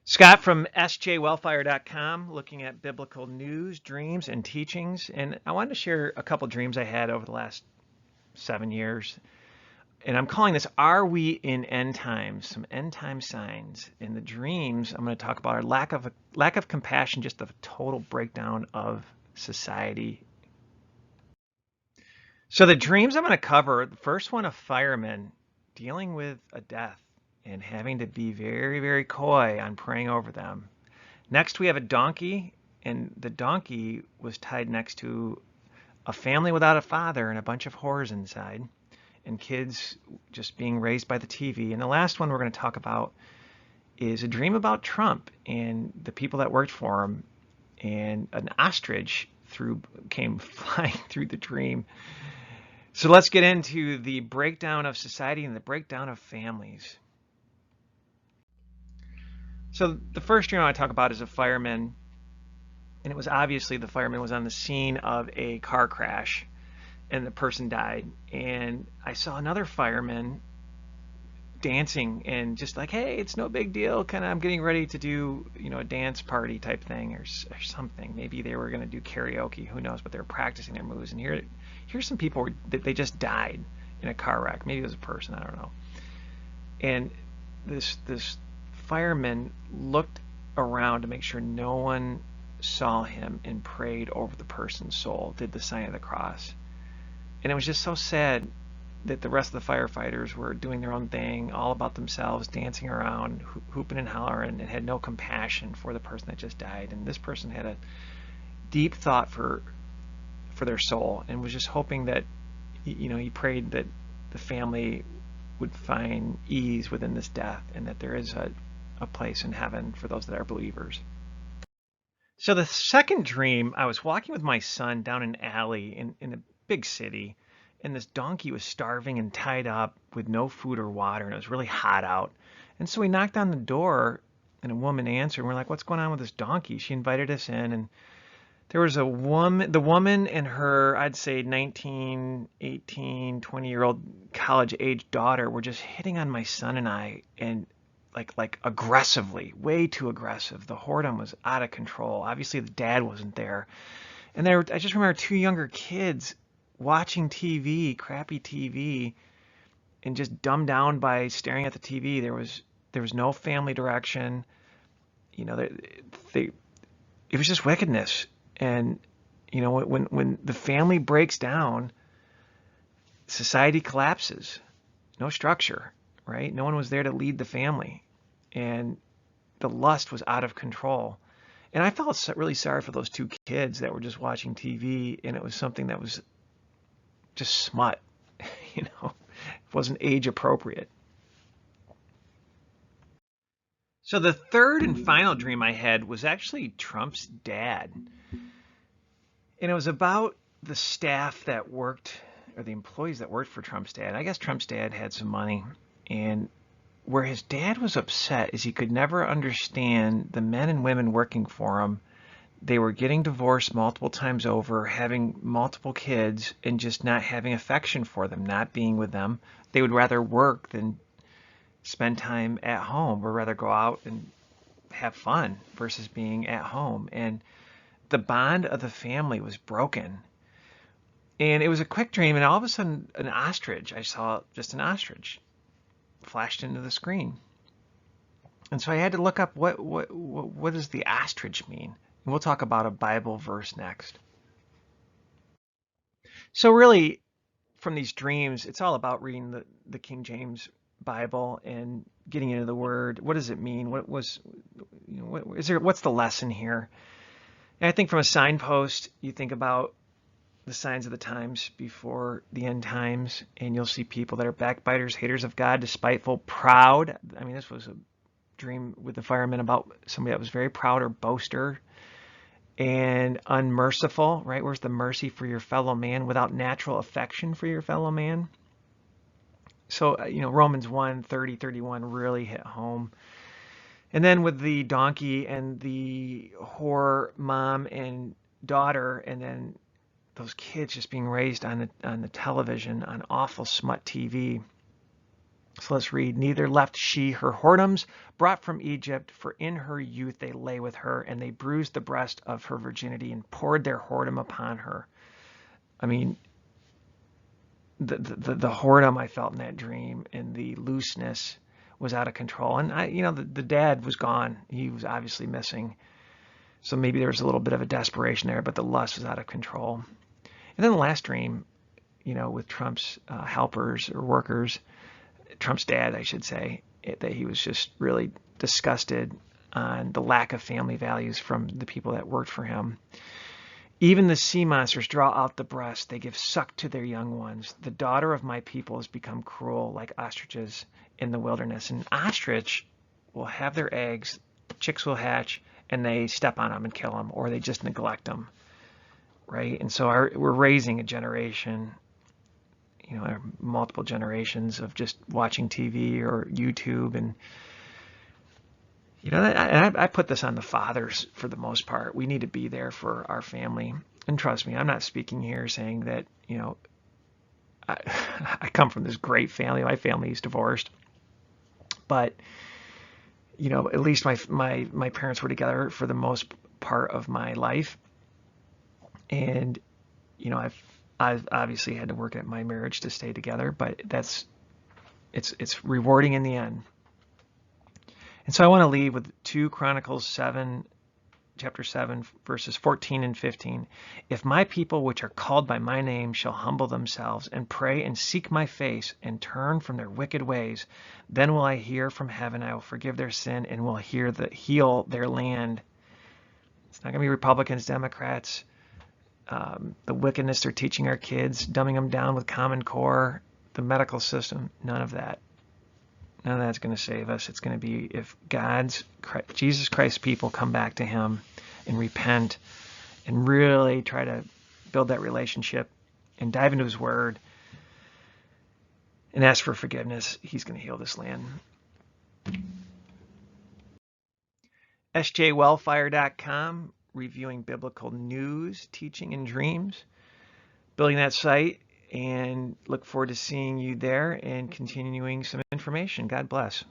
Scott from sjwellfire.com, looking at biblical news, dreams, and teachings. And I wanted to share a couple dreams I had over the last 7 years. And I'm calling this Are We in End Times? Some end time signs. In the dreams, I'm going to talk about our lack of compassion, just the total breakdown of society. So the dreams I'm going to cover, the first one, a fireman dealing with a death and having to be very, very coy on praying over them. Next, we have a donkey, and the donkey was tied next to a family without a father and a bunch of whores inside, and kids just being raised by the TV. And the last one we're going to talk about is a dream about Trump and the people that worked for him, and an ostrich came flying through the dream. So let's get into the breakdown of society and the breakdown of families. So the first dream I want to talk about is a fireman, and it was obviously the fireman was on the scene of a car crash, and the person died. And I saw another fireman dancing and just like, hey, it's no big deal. Kind of, I'm getting ready to do, a dance party type thing or something. Maybe they were going to do karaoke. Who knows? But they were practicing their moves. And here's some people that they just died in a car wreck. Maybe it was a person. I don't know. And this fireman looked around to make sure no one saw him and prayed over the person's soul, did the sign of the cross. And it was just so sad that the rest of the firefighters were doing their own thing, all about themselves, dancing around, hooping and hollering, and had no compassion for the person that just died. And this person had a deep thought for their soul and was just hoping that, he prayed that the family would find ease within this death and that there is a place in heaven for those that are believers. So the second dream, I was walking with my son down an alley in a big city, and this donkey was starving and tied up with no food or water, and it was really hot out. And so we knocked on the door, and a woman answered, and we're like, what's going on with this donkey? She invited us in, and there was the woman and her, I'd say 19, 18, 20-year-old college-age daughter were just hitting on my son and I, and like aggressively, way too aggressive. The whoredom was out of control. Obviously, the dad wasn't there. And I just remember two younger kids watching TV, crappy TV, and just dumbed down by staring at the TV. There was no family direction. It was just wickedness. And when the family breaks down, society collapses. No structure, right? No one was there to lead the family, and the lust was out of control. And I felt really sorry for those two kids that were just watching TV, and it was something that was just smut, it wasn't age appropriate. So the third and final dream I had was actually Trump's dad. And it was about the staff that worked, or the employees that worked for Trump's dad. I guess Trump's dad had some money, and where his dad was upset is he could never understand the men and women working for him. They were getting divorced multiple times over, having multiple kids, and just not having affection for them, not being with them. They would rather work than spend time at home, or rather go out and have fun versus being at home. And the bond of the family was broken. And it was a quick dream, and all of a sudden, I saw just an ostrich flashed into the screen. And so I had to look up what does the ostrich mean? And we'll talk about a Bible verse next. So really, from these dreams, it's all about reading the King James Bible and getting into the Word. What does it mean? What's the lesson here? And I think from a signpost, you think about the signs of the times before the end times, and you'll see people that are backbiters, haters of God, despiteful, proud. I mean, this was a dream with the firemen about somebody that was very proud or boaster, and unmerciful, right? Where's the mercy for your fellow man? Without natural affection for your fellow man. So, Romans 1:30, 31 really hit home. And then with the donkey and the whore mom and daughter, and then those kids just being raised on the television, on awful smut TV. So let's read. Neither left she her whoredoms brought from Egypt, for in her youth they lay with her, and they bruised the breast of her virginity and poured their whoredom upon her. I mean, the whoredom I felt in that dream and the looseness was out of control. And the dad was gone. He was obviously missing. So maybe there was a little bit of a desperation there, but the lust was out of control. And then the last dream, with Trump's helpers or workers, Trump's dad, I should say, that he was just really disgusted on the lack of family values from the people that worked for him. Even the sea monsters draw out the breast. They give suck to their young ones. The daughter of my people has become cruel like ostriches in the wilderness. An ostrich will have their eggs, chicks will hatch, and they step on them and kill them, or they just neglect them, right? And so we're raising a generation, multiple generations of just watching TV or YouTube. And I put this on the fathers for the most part. We need to be there for our family. And trust me, I'm not speaking here saying that, I come from this great family. My family is divorced. But, at least my parents were together for the most part of my life. And, I've obviously had to work at my marriage to stay together, but it's rewarding in the end. And so I want to leave with 2 Chronicles 7, chapter 7, verses 14 and 15. If my people, which are called by my name, shall humble themselves and pray and seek my face and turn from their wicked ways, then will I hear from heaven, I will forgive their sin and will heal their land. It's not going to be Republicans, Democrats, the wickedness they're teaching our kids, dumbing them down with Common Core, the medical system, none of that. None of that's going to save us. It's going to be if Jesus Christ's people come back to him and repent and really try to build that relationship and dive into his word and ask for forgiveness, he's going to heal this land. sjwellfire.com, reviewing biblical news, teaching, and dreams. Building that site, and look forward to seeing you there and continuing some information. God bless.